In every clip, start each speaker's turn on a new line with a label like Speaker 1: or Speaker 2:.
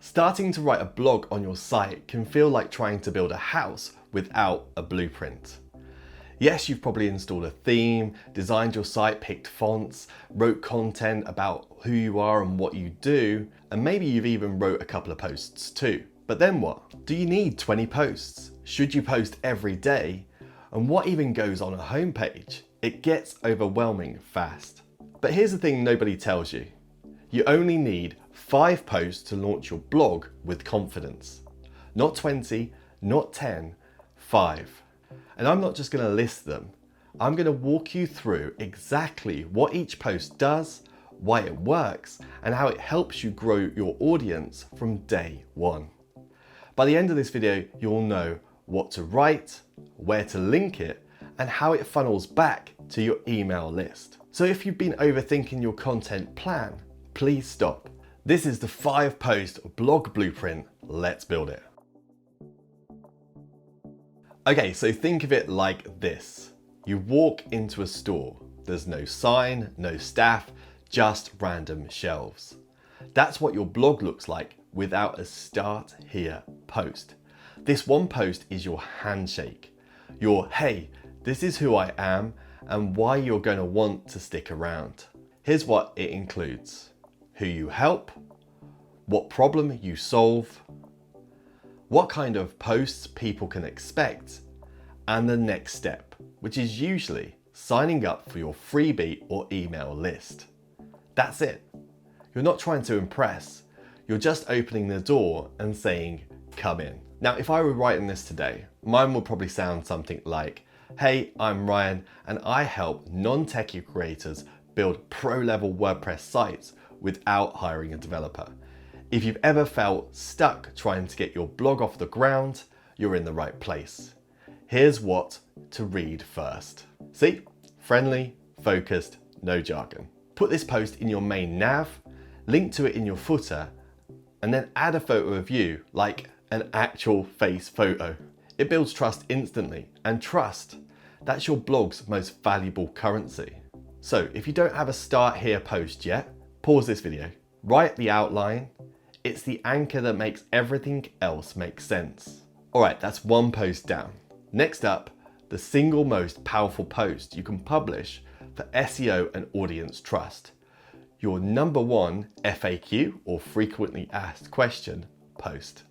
Speaker 1: Starting to write a blog on your site can feel like trying to build a house without a blueprint. Yes, you've probably installed a theme, designed your site, picked fonts, wrote content about who you are and what you do, and maybe you've even wrote a couple of posts too. But then what? Do you need 20 posts? Should you post every day? And what even goes on a homepage? It gets overwhelming fast. But here's the thing nobody tells you. You only need 5 posts to launch your blog with confidence. Not 20, not 10, 5. And I'm not just going to list them. I'm going to walk you through exactly what each post does, why it works, and how it helps you grow your audience from day one. By the end of this video, you'll know what to write, where to link it, and how it funnels back to your email list. So if you've been overthinking your content plan, please stop. This is the 5-post blog blueprint. Let's build it. Okay, so think of it like this. You walk into a store. There's no sign, no staff, just random shelves. That's what your blog looks like without a start here post. This one post is your handshake. Your, hey, this is who I am and why you're going to want to stick around. Here's what it includes. Who you help, what problem you solve, what kind of posts people can expect, and the next step, which is usually signing up for your freebie or email list. That's it. You're not trying to impress, you're just opening the door and saying, come in. Now, if I were writing this today, mine would probably sound something like, hey, I'm Ryan, and I help non-techie creators build pro-level WordPress sites without hiring a developer. If you've ever felt stuck trying to get your blog off the ground, you're in the right place. Here's what to read first. See? Friendly, focused, no jargon. Put this post in your main nav, link to it in your footer, and then add a photo of you, like an actual face photo. It builds trust instantly, and trust, that's your blog's most valuable currency. So if you don't have a start here post yet, pause this video, write the outline. It's the anchor that makes everything else make sense. All right, that's one post down. Next up, the single most powerful post you can publish for SEO and audience trust. Your number one FAQ, or frequently asked question, post.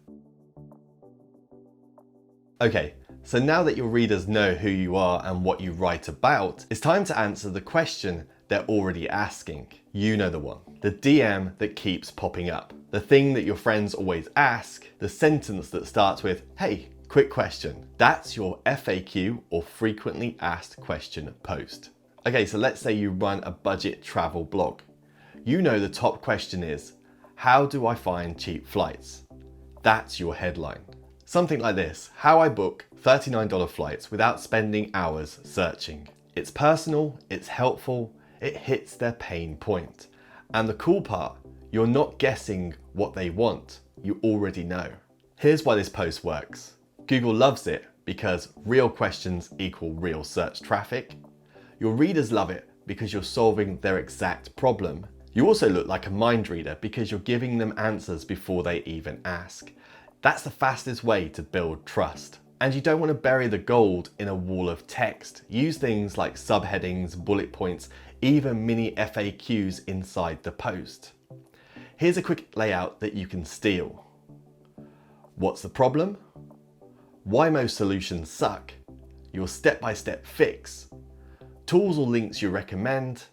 Speaker 1: Okay, so now that your readers know who you are and what you write about, it's time to answer the question they're already asking. You know the one. The DM that keeps popping up. The thing that your friends always ask. The sentence that starts with, hey, quick question. That's your FAQ, or frequently asked question, post. Okay, so let's say you run a budget travel blog. You know the top question is, how do I find cheap flights? That's your headline. Something like this, how I book $39 flights without spending hours searching. It's personal, it's helpful, it hits their pain point. And the cool part, you're not guessing what they want, you already know. Here's why this post works. Google loves it because real questions equal real search traffic. Your readers love it because you're solving their exact problem. You also look like a mind reader because you're giving them answers before they even ask. That's the fastest way to build trust. And you don't want to bury the gold in a wall of text. Use things like subheadings, bullet points, even mini FAQs inside the post. Here's a quick layout that you can steal. What's the problem? Why most solutions suck? Your step-by-step fix. Tools or links you recommend,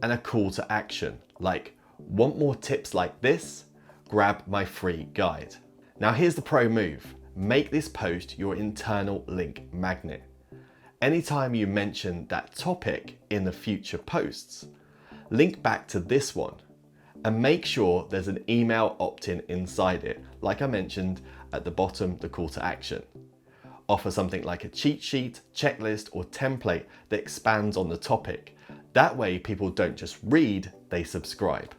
Speaker 1: and a call to action, like, want more tips like this? Grab my free guide. Now here's the pro move. Make this post your internal link magnet. Anytime you mention that topic in the future posts, link back to this one and make sure there's an email opt-in inside it, like I mentioned at the bottom, the call to action. Offer something like a cheat sheet, checklist, or template that expands on the topic. That way people don't just read, they subscribe.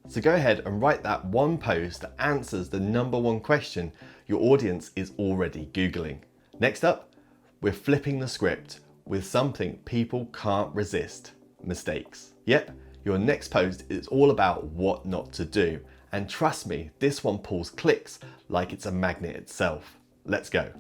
Speaker 1: So go ahead and write that one post that answers the number one question your audience is already Googling. Next up, we're flipping the script with something people can't resist: mistakes. Yep, your next post is all about what not to do And trust me, this one pulls clicks like it's a magnet itself. Let's go.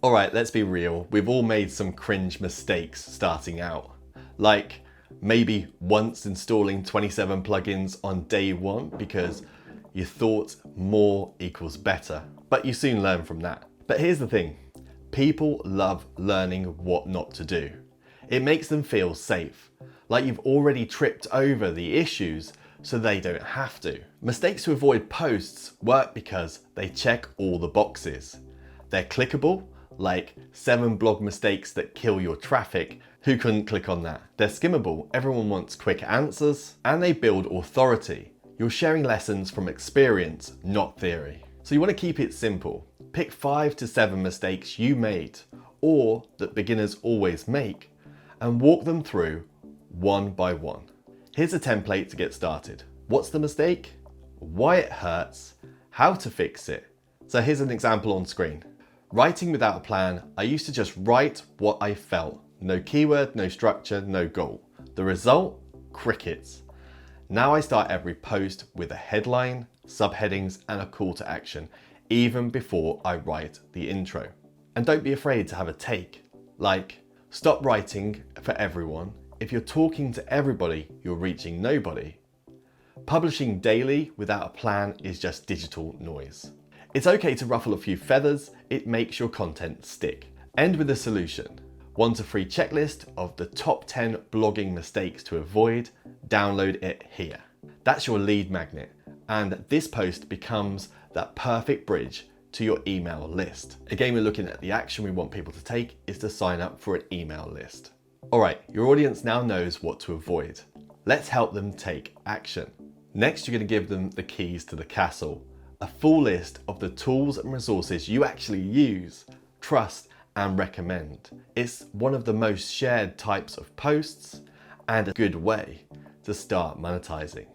Speaker 1: Alright, let's be real. We've all made some cringe mistakes starting out. Like maybe once installing 27 plugins on day one because you thought more equals better. But you soon learn from that. But here's the thing. People love learning what not to do. It makes them feel safe, like you've already tripped over the issues so they don't have to. Mistakes to avoid posts work because they check all the boxes. They're clickable, like 7 blog mistakes that kill your traffic. Who couldn't click on that? They're skimmable, everyone wants quick answers, and they build authority. You're sharing lessons from experience, not theory. So you want to keep it simple. Pick 5 to 7 mistakes you made, or that beginners always make, and walk them through one by one. Here's a template to get started. What's the mistake? Why it hurts? How to fix it? So here's an example on screen. Writing without a plan, I used to just write what I felt. No keyword, no structure, no goal. The result? Crickets. Now I start every post with a headline, subheadings, and a call to action, even before I write the intro. And don't be afraid to have a take. Like, stop writing for everyone. If you're talking to everybody, you're reaching nobody. Publishing daily without a plan is just digital noise. It's okay to ruffle a few feathers, it makes your content stick. End with a solution. Want a free checklist of the top 10 blogging mistakes to avoid? Download it here. That's your lead magnet, and this post becomes that perfect bridge to your email list. Again, we're looking at the action we want people to take is to sign up for an email list. All right, your audience now knows what to avoid. Let's help them take action. Next, you're going to give them the keys to the castle. A full list of the tools and resources you actually use, trust, and recommend. It's one of the most shared types of posts and a good way to start monetizing.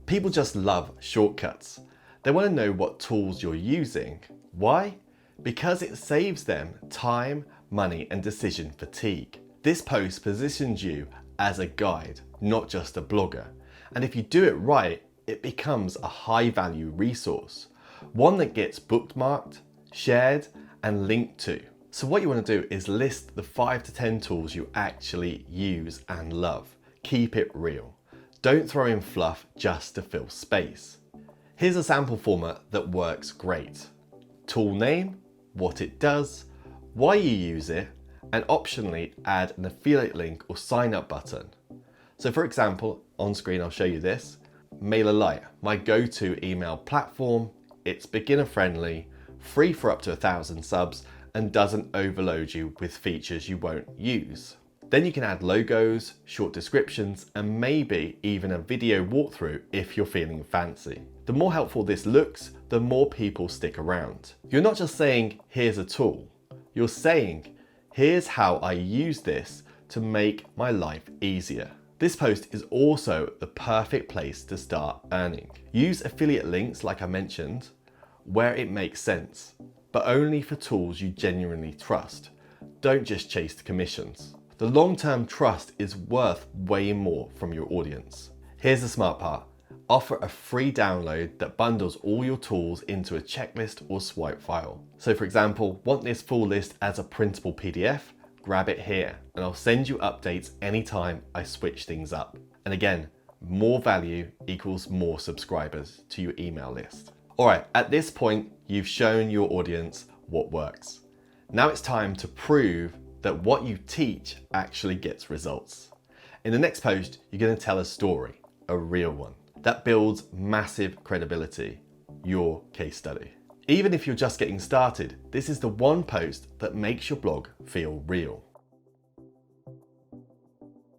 Speaker 1: People just love shortcuts. They want to know what tools you're using. Why? Because it saves them time, money, and decision fatigue. This post positions you as a guide, not just a blogger. And if you do it right, it becomes a high-value resource, one that gets bookmarked, shared, and linked to. So what you want to do is list the 5 to 10 tools you actually use and love. Keep it real. Don't throw in fluff just to fill space. Here's a sample format that works great. Tool name, what it does, why you use it, and optionally add an affiliate link or sign up button. So for example, on screen I'll show you this. MailerLite, my go-to email platform. It's beginner friendly, free for up to 1,000 subs, and doesn't overload you with features you won't use. Then you can add logos, short descriptions, and maybe even a video walkthrough if you're feeling fancy. The more helpful this looks, the more people stick around. You're not just saying, here's a tool. You're saying, here's how I use this to make my life easier. This post is also the perfect place to start earning. Use affiliate links like I mentioned, where it makes sense, but only for tools you genuinely trust. Don't just chase the commissions. The long-term trust is worth way more from your audience. Here's the smart part. Offer a free download that bundles all your tools into a checklist or swipe file. So for example, want this full list as a printable PDF? Grab it here and I'll send you updates anytime I switch things up. And again, more value equals more subscribers to your email list. All right, at this point, you've shown your audience what works. Now it's time to prove that what you teach actually gets results. In the next post, you're going to tell a story, a real one, that builds massive credibility, your case study. Even if you're just getting started, this is the one post that makes your blog feel real.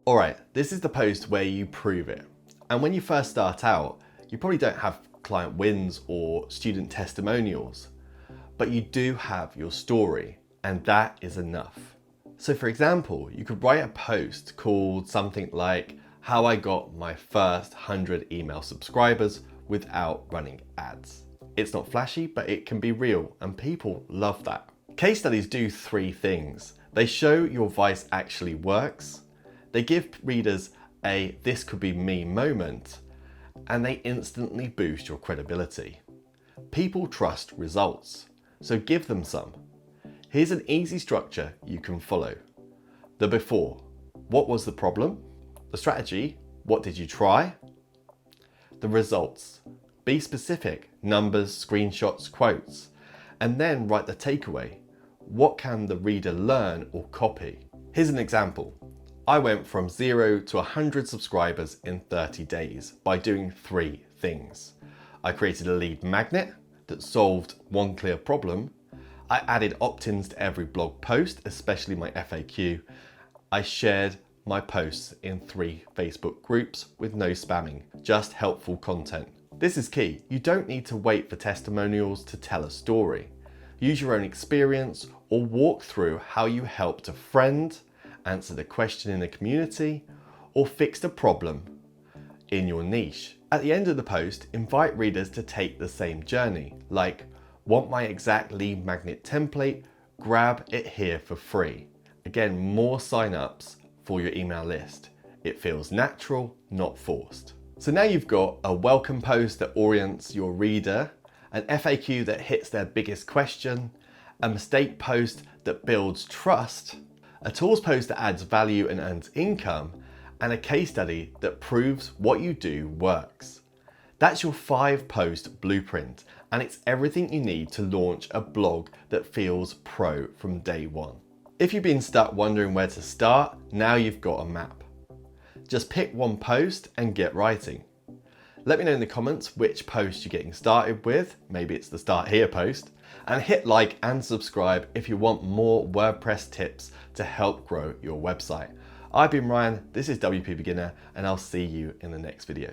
Speaker 1: All right, this is the post where you prove it. And when you first start out, you probably don't have client wins or student testimonials, but you do have your story, and that is enough. So for example, you could write a post called something like, how I got my first 100 email subscribers without running ads. It's not flashy, but it can be real, and people love that. Case studies do 3 things. They show your advice actually works, they give readers a "this could be me" moment, and they instantly boost your credibility. People trust results, so give them some. Here's an easy structure you can follow. The before: what was the problem? The strategy: what did you try? The results: be specific, numbers, screenshots, quotes. And then write the takeaway: what can the reader learn or copy? Here's an example. I went from 0 to 100 subscribers in 30 days by doing 3 things. I created a lead magnet that solved one clear problem. I added opt-ins to every blog post, especially my FAQ. I shared my posts in 3 Facebook groups with no spamming, just helpful content. This is key. You don't need to wait for testimonials to tell a story. Use your own experience or walk through how you helped a friend, answered a question in a community, or fixed a problem in your niche. At the end of the post, invite readers to take the same journey, like, want my exact lead magnet template? Grab it here for free. Again, more signups for your email list. It feels natural, not forced. So now you've got a welcome post that orients your reader, an FAQ that hits their biggest question, a mistake post that builds trust, a tools post that adds value and earns income, and a case study that proves what you do works. That's your 5-post blueprint, and it's everything you need to launch a blog that feels pro from day one. If you've been stuck wondering where to start, now you've got a map. Just pick one post and get writing. Let me know in the comments which post you're getting started with, maybe it's the Start Here post, and hit like and subscribe if you want more WordPress tips to help grow your website. I've been Ryan, this is WP Beginner, and I'll see you in the next video.